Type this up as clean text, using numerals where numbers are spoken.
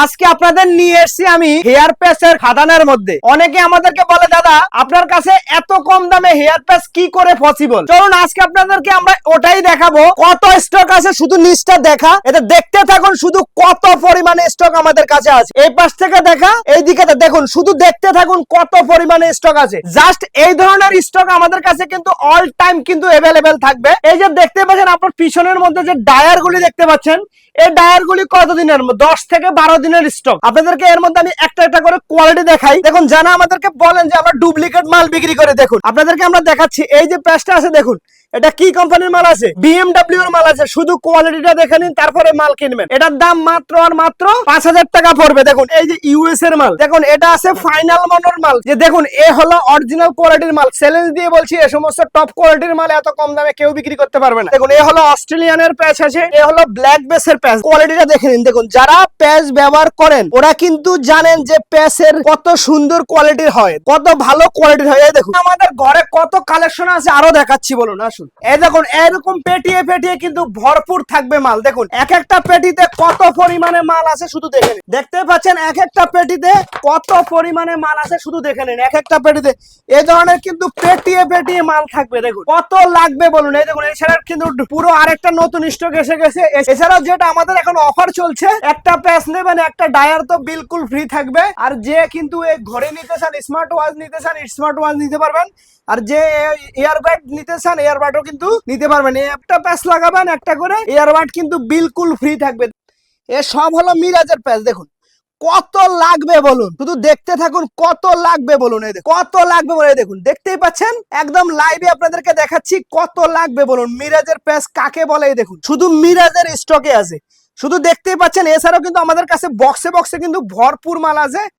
আজকে আপনাদের নিয়ে এসেছি আমি হেয়ার প্যাচের খাদানের মধ্যে। অনেকে আমাদেরকে বলে দাদা আপনার কাছে এত কম দামে হেয়ার প্যাচ কি করে পসিবল। চলুন আজকে আপনাদেরকে আমরা ওটাই দেখাবো। কত স্টক আছে শুধু নিচটা দেখা, এটা দেখতে থাকুন শুধু কত পরিমাণে স্টক আমাদের কাছে আছে। এই পাশ থেকে দেখা, এই দিকে দেখুন, শুধু দেখতে থাকুন কত পরিমাণে স্টক আছে। জাস্ট এই ধরনের স্টক আমাদের কাছে কিন্তু অল টাইম কিন্তু अवेलेबल থাকবে। এই যে দেখতে পাচ্ছেন আপনার পিছনের মধ্যে যে ডায়ার গুলি দেখতে পাচ্ছেন, এই ডায়ার গুলি কতদিনের, 10 থেকে 12 দিনের স্টক। আপনাদেরকে এর মধ্যে আমি একটা একটা করে কোয়ালিটি দেখাই। দেখুন, যারা আমাদেরকে বলেন যে আমরা ডুপ্লিকেট মাল বিক্রি করে, দেখুন আপনাদেরকে আমরা দেখাচ্ছি। এই যে প্যাচটা আছে দেখুন, এটা কি কোম্পানির মাল আছে, বিএমডব্লিউ এর মাল আছে। শুধু কোয়ালিটিটা দেখে নিন, তারপরে মাল কিনবেন। এটার দাম মাত্র আর মাত্র 5000 টাকা পড়বে। দেখুন এই যে ইউএস এর মাল, দেখুন এটা আছে ফাইনাল মানের মাল। যে দেখুন এ হলো অরিজিনাল কোয়ালিটির মাল। চ্যালেঞ্জ দিয়ে বলছি, এই সমস্ত টপ কোয়ালিটির মাল এত কম দামে কেউ বিক্রি করতে পারবে না। দেখুন এ হলো অস্ট্রেলিয়ানের প্যাচ আছে, এ হলো ব্ল্যাক বেসের প্যাচ। কোয়ালিটিটা দেখে নিন। দেখুন যারা প্যাচ ব্যবহার করেন ওরা কিন্তু জানেন যে প্যাচের কত সুন্দর কোয়ালিটির হয়, কত ভালো কোয়ালিটির হয়। এই দেখুন আমাদের ঘরে কত কালেকশন আছে, আরো দেখাচ্ছি, বলুন আসুন। এই দেখুন এরকম পেটিয়ে পেটিয়ে কিন্তু ভরপুর থাকবে মাল। দেখুন এক একটা পেটিতে কত পরিমাণে মাল আছে শুধু দেখে নিন। দেখতে পাচ্ছেন এক একটা পেটিতে কত পরিমাণে মাল আছে শুধু দেখে নিন। এক একটা পেটিতে এই ধরনের কিন্তু পেটিয়ে পেটিয়ে মাল থাকবে। দেখুন কত লাগবে বলুন। এই দেখুন এছাড়া কিন্তু পুরো আরেকটা নতুন স্টক এসে গেছে। এছাড়াও যেটা আমাদের এখন অফার চলছে, একটা প্যাচ নেবেন একটা ডায়ার তো বিলকুল ফ্রি থাকবে। আর যে কিন্তু এই ঘড়ি নিতে চান, স্মার্ট ওয়াচ নিতে চান, স্মার্ট ওয়াচ নিতে পারবেন। আর যে ইয়ারবাড নিতে চান, ইয়ারবাডও কিন্তু নিতে পারবেন। এই একটা প্যাচ লাগাবেন একটা করে, ইয়ারবাড কিন্তু বিলকুল ফ্রি থাকবে। এ সব হলো মিরাজের প্যাচ। দেখুন কত লাগবে বলুন, শুধু দেখতে থাকুন কত লাগবে বলুন। এই কত লাগবে বলে দেখুন, দেখতেই পাচ্ছেন একদম লাইভে আপনাদেরকে দেখাচ্ছি কত লাগবে বলুন। মিরাজের প্যাচ কাকে বলে এই দেখুন, শুধু মিরাজের স্টকে আছে, শুধু দেখতেই পাচ্ছেন। এছাড়াও কিন্তু আমাদের কাছে বক্সে বক্সে কিন্তু ভরপুর মাল আছে।